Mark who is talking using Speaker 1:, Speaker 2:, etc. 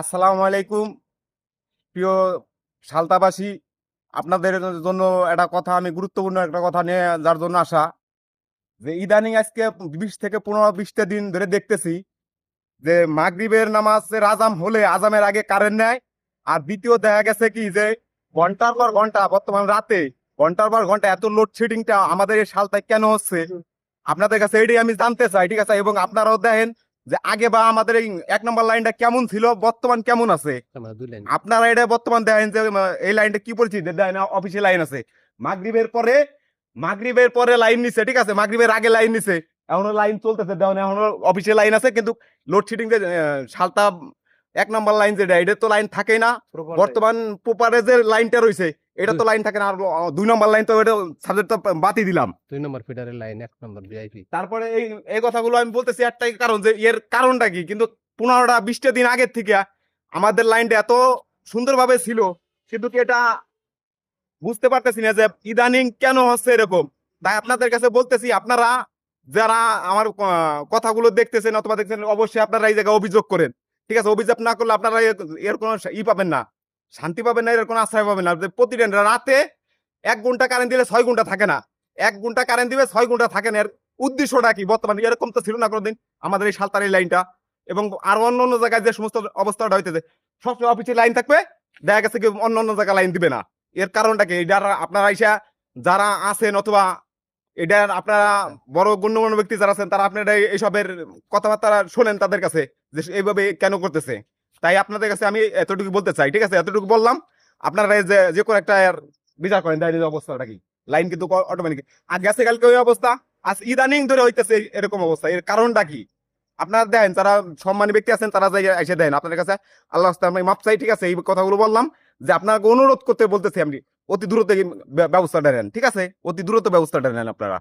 Speaker 1: আসসালামু আলাইকুম প্রিয় সালতাবাসী। আপনাদের জন্য একটা কথা, আমি গুরুত্বপূর্ণ একটা কথা নিয়ে যার জন্য আসা, যে ইদানিং আজকে 20 থেকে 15-20টা দিন ধরে দেখতেছি যে মাগরিবের নামাজের আজাম হলে আজামের আগে কারেন্ট নেয়। আর দ্বিতীয় দেখা গেছে কি যে ঘন্টার পর ঘন্টা, বর্তমান রাতে ঘন্টার পর ঘন্টা এত লোডশেডিংটা আমাদের এই সালতায় কেন হচ্ছে, আপনাদের কাছে এটাই আমি জানতে চাই। ঠিক আছে, এবং আপনারাও দেখেন যে আগে বা আমাদের এই 1 নম্বর লাইনটা কেমন ছিল, বর্তমান কেমন আছে। আপনারা এটা বর্তমান দেখেন যে এই লাইনটা কি পরিস্থিতি, দেখেন অফিসে লাইন আছে। মাগরিবের পরে মাগরিবের পরে লাইন নিছে, ঠিক আছে, মাগরিবের আগে লাইন নিছে, এখনো লাইন চলতেছে, দেখেন এখনো অফিসে লাইন আছে। কিন্তু লোডশেডিং যে সালতা 1 নম্বর লাইন যেটা, এটা তো লাইন থাকেই না। বর্তমান প্রপারে যে লাইনটা রয়েছে এটা তো লাইন থাকে না। আর 2 নম্বর লাইন তো এটা সাবজেক্ট তো বাতি দিলাম।
Speaker 2: 2 নম্বর ফিডারের লাইন, 1 নম্বর ভিআইপি।
Speaker 1: তারপরে এই কথাগুলো আমি বলতেছি একটাই কারণ, যে এর কারণটা কি। কিন্তু 15টা 20টা দিন আগের থেকে আমাদের লাইনটা এত সুন্দরভাবে ছিল, কিন্তু কি এটা বুঝতে পারতেছি না যে ইদানিং কেন হচ্ছে এরকম। তাই আপনাদের কাছে বলতেছি, আপনারা যারা আমার কথাগুলো দেখতেছেন অথবা দেখছেন, অবশ্যই আপনারা এই জায়গায় অভিযোগ করেন। ঠিক আছে, অভিযোগ না করলে আপনারা এর কোনো পাবেন না, শান্তি পাবেন না, এর কোনো আশ্রয় পাবেন না। যে প্রতিদিন রাতে 1 ঘন্টা কারেন্ট দিলে 6 ঘন্টা থাকে না, 1 ঘন্টা কারেন্ট দিবে 6 ঘন্টা থাকে না। এর উদ্দেশ্যটা কি? বর্তমানে এরকম তো ছিল না কোনোদিন আমাদের এই সালতারি লাইনটা। এবং আর অন্য অন্য জায়গায় যে সমস্ত অবস্থাটা হইতেছে, সবসময় অফিসে লাইন থাকবে, দেখা গেছে কি অন্য অন্য জায়গায় লাইন দিবে না। এর কারণটা কি? এটা আপনারা আইসা যারা আছেন অথবা এটার আপনারা বড় গণ্যমান্য ব্যক্তি যারা আছেন, তারা আপনারা এইসবের কথাবার্তা শোনেন তাদের কাছে যে এইভাবে কেন করতেছে। তাই আপনাদের কাছে আমি এতটুকু বলতে চাই। ঠিক আছে, এতটুকু বললাম। আপনারা যে কোনো একটা বিচার করেন লাইনের অবস্থাটা কি। লাইন কিন্তু অটোমেটিক আর গেছে কালকে ওই অবস্থা, আজ ইদানিং ধরে হইতেছে এরকম অবস্থা। এর কারণটা কি? আপনারা দেন, যারা সম্মানী ব্যক্তি আছেন তারা যাই এসে দেন আপনাদের কাছে। আল্লাহ আমি মাপ চাই। ঠিক আছে, এই কথাগুলো বললাম যে আপনাকে অনুরোধ করতে বলতেছি আমি, অতি দ্রুত এই ব্যবস্থাটা নেন। ঠিক আছে, অতি দ্রুত ব্যবস্থাটা নেন আপনারা।